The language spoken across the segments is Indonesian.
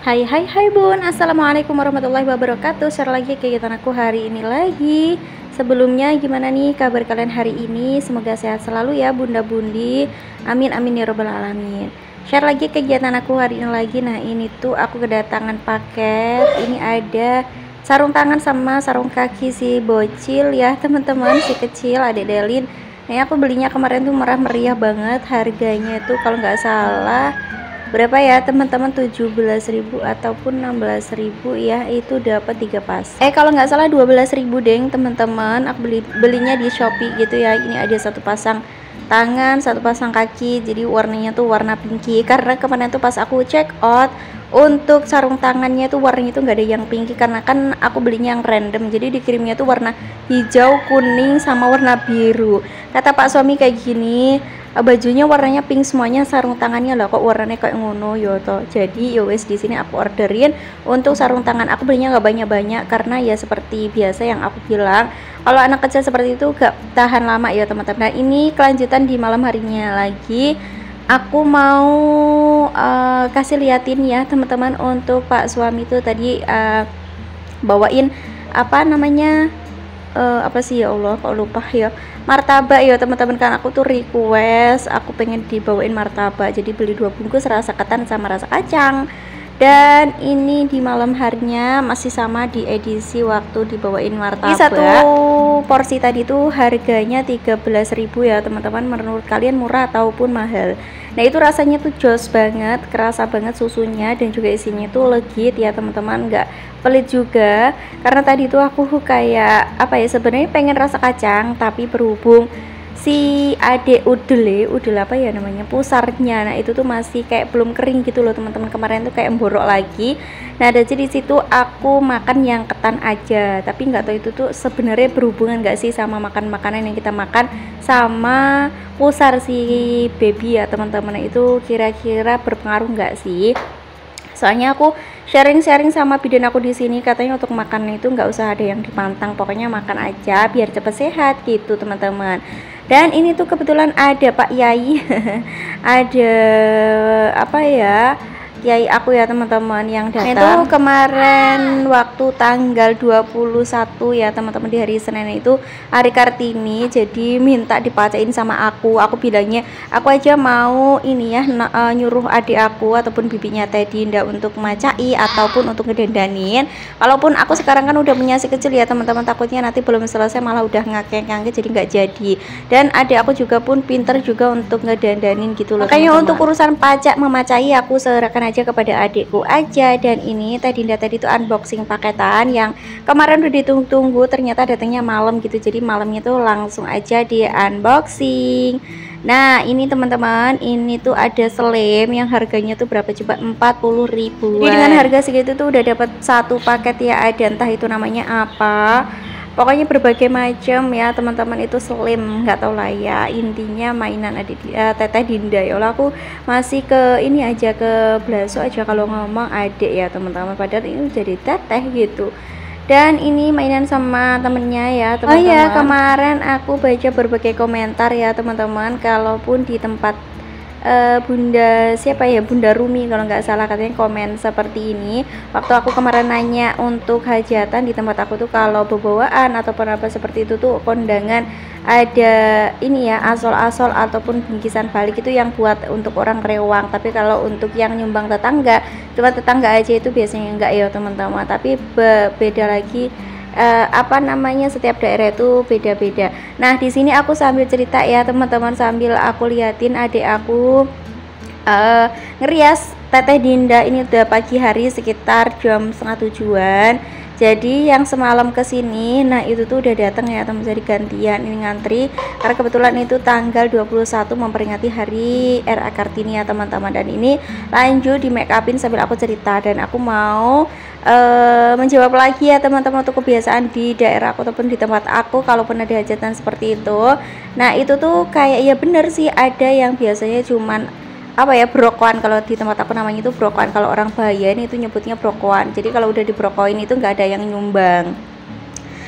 Hai hai hai bun, assalamualaikum warahmatullahi wabarakatuh. Share lagi kegiatan aku hari ini lagi. Sebelumnya gimana nih kabar kalian hari ini? Semoga sehat selalu ya bunda bundi. Amin amin ya robbal alamin. Share lagi kegiatan aku hari ini lagi. Nah ini tuh aku kedatangan paket. Ini ada sarung tangan sama sarung kaki si bocil ya teman-teman, si kecil adik Delin. Nah aku belinya kemarin tuh murah meriah banget. Harganya tuh kalau nggak salah berapa ya teman-teman, 17.000 ataupun 16.000 ya, itu dapat 3 pas. Kalau nggak salah 12.000 deng teman-teman. Aku belinya di Shopee gitu ya. Ini ada satu pasang tangan, satu pasang kaki, jadi warnanya tuh warna pinky. Karena kemarin tuh pas aku check out untuk sarung tangannya tuh warnanya tuh nggak ada yang pinky, karena kan aku belinya yang random, jadi dikirimnya tuh warna hijau, kuning, sama warna biru. Kata pak suami kayak gini, bajunya warnanya pink semuanya, sarung tangannya lah kok warnanya kayak ngono yo toh. Jadi yo wes di sini aku orderin untuk sarung tangan. Aku belinya nggak banyak-banyak karena ya seperti biasa yang aku bilang, kalau anak kecil seperti itu gak tahan lama ya teman-teman. Nah ini kelanjutan di malam harinya lagi. Aku mau kasih liatin ya teman-teman, untuk pak suami tuh tadi bawain apa namanya, apa sih ya Allah kok lupa ya, martabak ya teman-teman. Kan aku tuh request aku pengen dibawain martabak, jadi beli 2 bungkus rasa ketan sama rasa kacang. Dan ini di malam harinya masih sama di edisi waktu dibawain martabak. Ini satu porsi tadi tuh harganya 13.000 ya teman-teman. Menurut kalian murah ataupun mahal? Nah itu rasanya tuh jos banget, kerasa banget susunya, dan juga isinya tuh legit ya teman-teman, nggak pelit juga. Karena tadi tuh aku kayak apa ya, sebenarnya pengen rasa kacang, tapi berhubung si adek udel apa ya namanya, pusarnya, nah itu tuh masih kayak belum kering gitu loh teman-teman. Kemarin tuh kayak emborok lagi. Nah jadi di situ aku makan yang ketan aja, tapi nggak tahu itu tuh sebenarnya berhubungan nggak sih sama makan makanan yang kita makan sama pusar si baby ya teman-teman. Nah, itu kira-kira berpengaruh nggak sih? Soalnya aku sharing-sharing sama bidan aku di sini, katanya untuk makan itu nggak usah ada yang dipantang, pokoknya makan aja biar cepet sehat gitu teman-teman. Dan ini tuh kebetulan ada Pak Yai ada apa ya, Kiai aku ya teman-teman yang datang. Itu kemarin waktu tanggal 21 ya teman-teman, di hari Senin itu hari Kartini, jadi minta dipacain sama aku. Aku bilangnya aku aja mau ini ya, nyuruh adik aku ataupun bibinya Teh Dinda untuk macai ataupun untuk ngedandanin. Walaupun aku sekarang kan udah punya si kecil ya teman-teman, takutnya nanti belum selesai malah udah ngakek-ngakek, jadi nggak jadi. Dan adik aku juga pun pinter juga untuk ngedandanin gitu loh. Makanya untuk urusan pajak memacai aku serahkan aja kepada adikku aja. Dan ini Teh Dinda tadi tuh unboxing paketan yang kemarin udah ditunggu-tunggu, ternyata datangnya malam gitu, jadi malamnya tuh langsung aja di unboxing. Nah ini teman-teman, ini tuh ada selem yang harganya tuh berapa coba, 40.000. Jadi dengan harga segitu tuh udah dapat satu paket ya, ada entah itu namanya apa, pokoknya berbagai macam ya teman-teman, itu slim nggak tahu lah ya, intinya mainan adik Teteh Dinda ya Allah. Aku masih ke ini aja, ke blaso aja kalau ngomong adik ya teman-teman, padahal ini jadi teteh gitu. Dan ini mainan sama temennya ya teman-teman. Oh ya, kemarin aku baca berbagai komentar ya teman-teman, kalaupun di tempat Bunda siapa ya, Bunda Rumi kalau nggak salah, katanya komen seperti ini waktu aku kemarin nanya untuk hajatan di tempat aku tuh, kalau bebawaan ataupun apa seperti itu tuh kondangan ada ini ya, asol-asol ataupun bingkisan balik itu yang buat untuk orang rewang. Tapi kalau untuk yang nyumbang tetangga, cuma tetangga aja itu biasanya enggak ya teman-teman. Tapi beda lagi, apa namanya, setiap daerah itu beda-beda. Nah di sini aku sambil cerita ya teman-teman, sambil aku liatin adik aku ngerias Teteh Dinda. Ini udah pagi hari sekitar jam setengah 7-an. Jadi yang semalam kesini, nah itu tuh udah datang ya teman, jadi gantian ini ngantri karena kebetulan itu tanggal 21 memperingati hari RA Kartini ya teman-teman. Dan ini lanjut di make upin sambil aku cerita, dan aku mau menjawab lagi ya teman-teman, untuk kebiasaan di daerah aku ataupun di tempat aku kalaupun ada hajatan seperti itu. Nah itu tuh kayak ya bener sih, ada yang biasanya cuman apa ya, brokoan. Kalau di tempat aku namanya itu brokoan, kalau orang Bayan itu nyebutnya brokoan. Jadi kalau udah dibrokoin itu nggak ada yang nyumbang.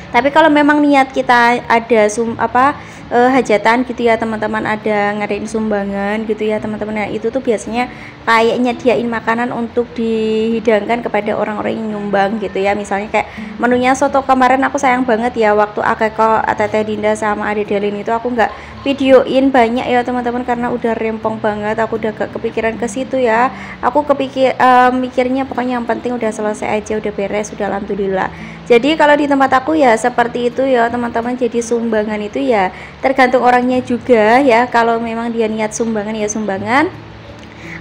Tapi kalau memang niat kita ada hajatan gitu ya teman-teman, ada ngadain sumbangan gitu ya teman-teman. Nah itu tuh biasanya kayak nyediain makanan untuk dihidangkan kepada orang-orang yang nyumbang gitu ya. Misalnya kayak menunya soto kemarin, aku sayang banget ya waktu Akeko Teteh Dinda sama Ade Delin itu aku nggak videoin banyak ya teman-teman, karena udah rempong banget, aku udah gak kepikiran ke situ ya. Aku mikirnya pokoknya yang penting udah selesai aja, udah beres, udah alhamdulillah. Jadi kalau di tempat aku ya seperti itu ya teman-teman. Jadi sumbangan itu ya tergantung orangnya juga ya. Kalau memang dia niat sumbangan ya sumbangan,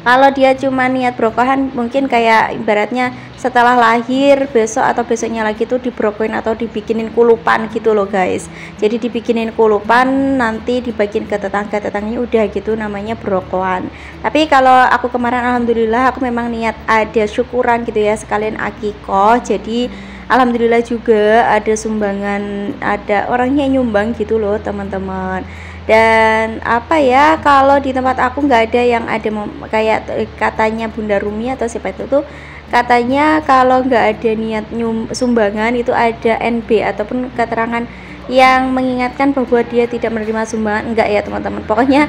kalau dia cuma niat brokohan mungkin kayak ibaratnya setelah lahir besok atau besoknya lagi tuh dibrokoin atau dibikinin kulupan gitu loh guys. Jadi dibikinin kulupan, nanti dibagiin ke tetangga-tetangganya, udah gitu namanya brokohan. Tapi kalau aku kemarin alhamdulillah aku memang niat ada syukuran gitu ya, sekalian akikoh. Jadi alhamdulillah juga ada sumbangan, ada orangnya nyumbang gitu loh teman-teman. Dan apa ya, kalau di tempat aku nggak ada yang ada kayak katanya Bunda Rumi atau siapa itu tuh katanya kalau nggak ada niat sumbangan itu ada NB ataupun keterangan yang mengingatkan bahwa dia tidak menerima sumbangan. Enggak ya teman-teman, pokoknya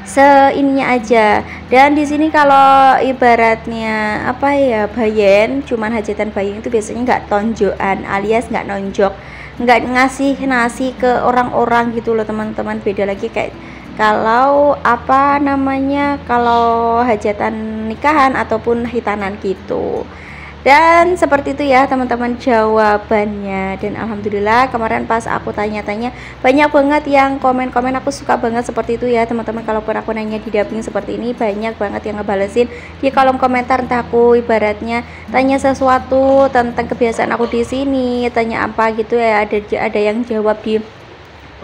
seininya aja. Dan di sini kalau ibaratnya apa ya, bayen cuman hajatan bayi itu biasanya nggak tonjokan alias nggak nonjok, nggak ngasih nasi ke orang-orang gitu loh teman-teman. Beda lagi kayak kalau apa namanya, kalau hajatan nikahan ataupun hitanan gitu. Dan seperti itu ya teman-teman jawabannya. Dan alhamdulillah kemarin pas aku tanya-tanya banyak banget yang komen-komen, aku suka banget seperti itu ya teman-teman. Kalaupun aku nanya di damping seperti ini, banyak banget yang ngebalesin di kolom komentar. Entah aku ibaratnya tanya sesuatu tentang kebiasaan aku di sini, tanya apa gitu ya, ada yang jawab di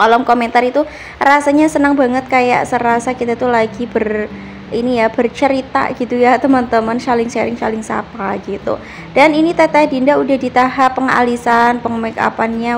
kolom komentar. Itu rasanya senang banget, kayak serasa kita tuh lagi bercerita gitu ya teman-teman, saling sharing, saling sapa gitu. Dan ini Teteh Dinda udah di tahap pengalisan, pengmake upannya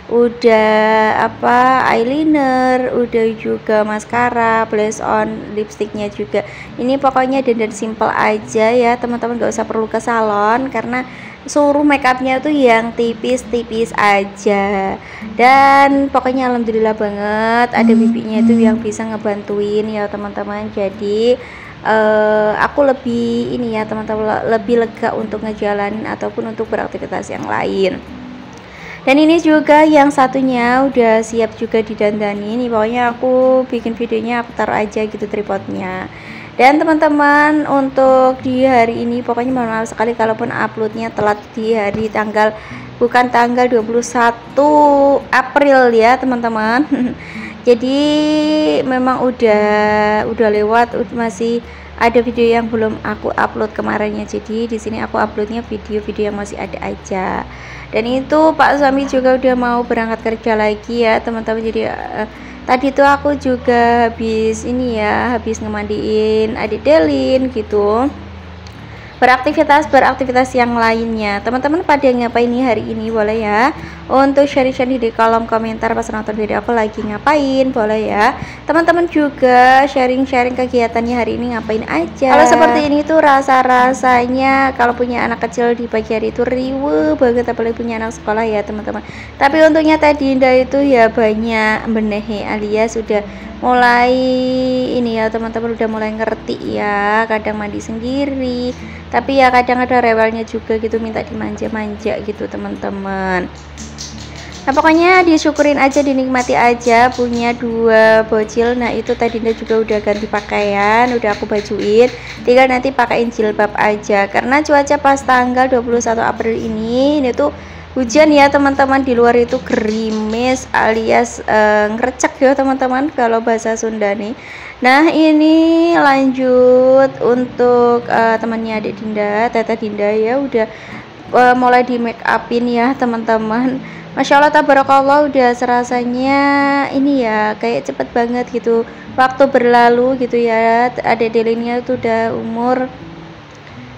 udah apa, eyeliner, udah juga maskara, blush on, lipstiknya juga. Ini pokoknya dandan simple aja ya teman-teman, gak usah perlu ke salon karena suruh makeupnya tuh yang tipis-tipis aja. Dan pokoknya alhamdulillah banget ada bibinya itu yang bisa ngebantuin ya teman-teman. Jadi aku lebih ini ya teman-teman, lebih lega untuk ngejalanin ataupun untuk beraktivitas yang lain. Dan ini juga yang satunya udah siap juga didandani nih. Pokoknya aku bikin videonya aku taruh aja gitu tripodnya. Dan teman-teman untuk di hari ini pokoknya mohon maaf sekali kalaupun uploadnya telat di hari bukan tanggal 21 April ya teman-teman. Jadi memang udah lewat, masih ada video yang belum aku upload kemarinnya. Jadi di sini aku uploadnya video-video yang masih ada aja. Dan itu Pak suami juga udah mau berangkat kerja lagi ya teman-teman. Jadi tadi tuh aku juga habis ngemandiin Adik Delin gitu, beraktivitas yang lainnya. Teman-teman pada ngapain nih hari ini? Boleh ya untuk sharing-sharing di kolom komentar pas nonton video aku lagi ngapain, boleh ya. Teman-teman juga sharing-sharing kegiatannya hari ini ngapain aja. Kalau seperti ini tuh rasanya kalau punya anak kecil di pagi hari itu riweuh banget, apalagi punya anak sekolah ya teman-teman. Tapi untungnya tadi Dinda itu ya banyak benehe alias sudah mulai ini ya teman-teman, udah mulai ngerti ya, kadang mandi sendiri tapi ya kadang ada rewelnya juga gitu, minta dimanja-manja gitu teman-teman. Nah pokoknya disyukurin aja, dinikmati aja punya dua bocil. Nah itu tadi Dinda juga udah ganti pakaian, udah aku bajuin, tinggal nanti pakaiin jilbab aja karena cuaca pas tanggal 21 April ini tuh hujan ya teman-teman. Di luar itu gerimis alias ngerecek ya teman-teman kalau bahasa Sunda nih. Nah ini lanjut untuk temannya Adik Dinda, Teteh Dinda ya udah mulai di make upin ya teman-teman. Masya Allah tabarakallah, udah serasanya ini ya kayak cepet banget gitu waktu berlalu gitu ya. Adik Delinnya tuh udah umur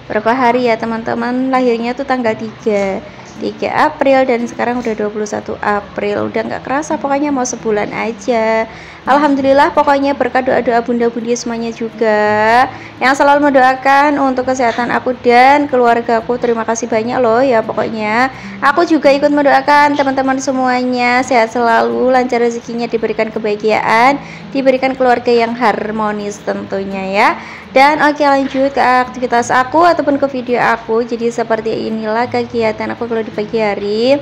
berapa hari ya teman-teman, lahirnya tuh tanggal 3. 3 April dan sekarang udah 21 April. Udah nggak kerasa, pokoknya mau sebulan aja. Alhamdulillah, pokoknya berkat doa-doa bunda-bunda semuanya juga yang selalu mendoakan untuk kesehatan aku dan keluargaku. Terima kasih banyak loh ya. Pokoknya aku juga ikut mendoakan teman-teman semuanya sehat selalu, lancar rezekinya, diberikan kebahagiaan, diberikan keluarga yang harmonis tentunya ya. Dan oke, lanjut ke aktivitas aku ataupun ke video aku. Jadi seperti inilah kegiatan aku kalau di pagi hari.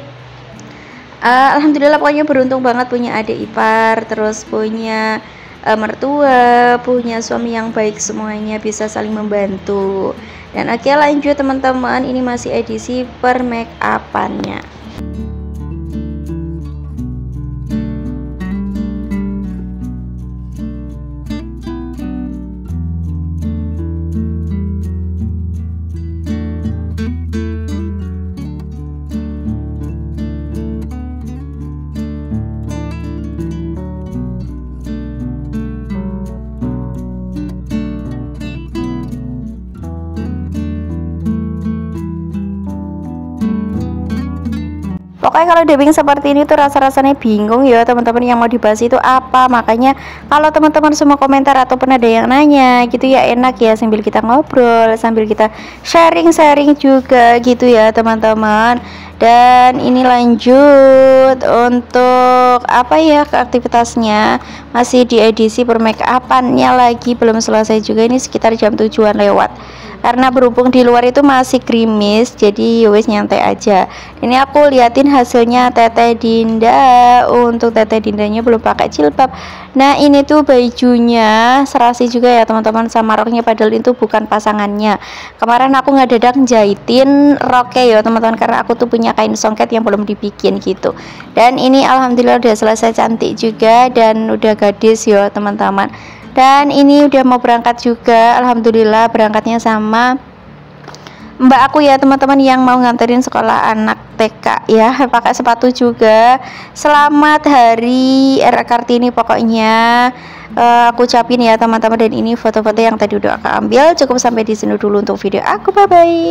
Alhamdulillah, pokoknya beruntung banget punya adik ipar, terus punya mertua, punya suami yang baik, semuanya bisa saling membantu. Dan oke, lanjut teman-teman, ini masih edisi per make upannya. Pokoknya kalau dubbing seperti ini tuh rasa-rasanya bingung ya teman-teman, yang mau dibahas itu apa. Makanya kalau teman-teman semua komentar ataupun ada yang nanya gitu ya, enak ya sambil kita ngobrol, sambil kita sharing-sharing juga gitu ya teman-teman. Dan ini lanjut untuk apa ya, ke aktivitasnya, masih di edisi per make upannya lagi, belum selesai juga, ini sekitar jam 7-an lewat. Karena berhubung di luar itu masih gerimis, jadi wes nyantai aja. Ini aku liatin hasilnya Teteh Dinda. Untuk Teteh Dindanya belum pakai jilbab. Nah ini tuh bajunya serasi juga ya teman-teman, sama roknya, padahal itu bukan pasangannya. Kemarin aku ngedadak jahitin roknya ya teman-teman, karena aku tuh punya kain songket yang belum dibikin gitu. Dan ini alhamdulillah udah selesai, cantik juga dan udah gadis ya teman-teman. Dan ini udah mau berangkat juga, alhamdulillah berangkatnya sama mbak aku ya teman-teman, yang mau nganterin sekolah anak TK ya, pakai sepatu juga. Selamat hari RA Kartini pokoknya, aku ucapin ya teman-teman. Dan ini foto-foto yang tadi udah aku ambil. Cukup sampai di sini dulu untuk video aku, bye bye.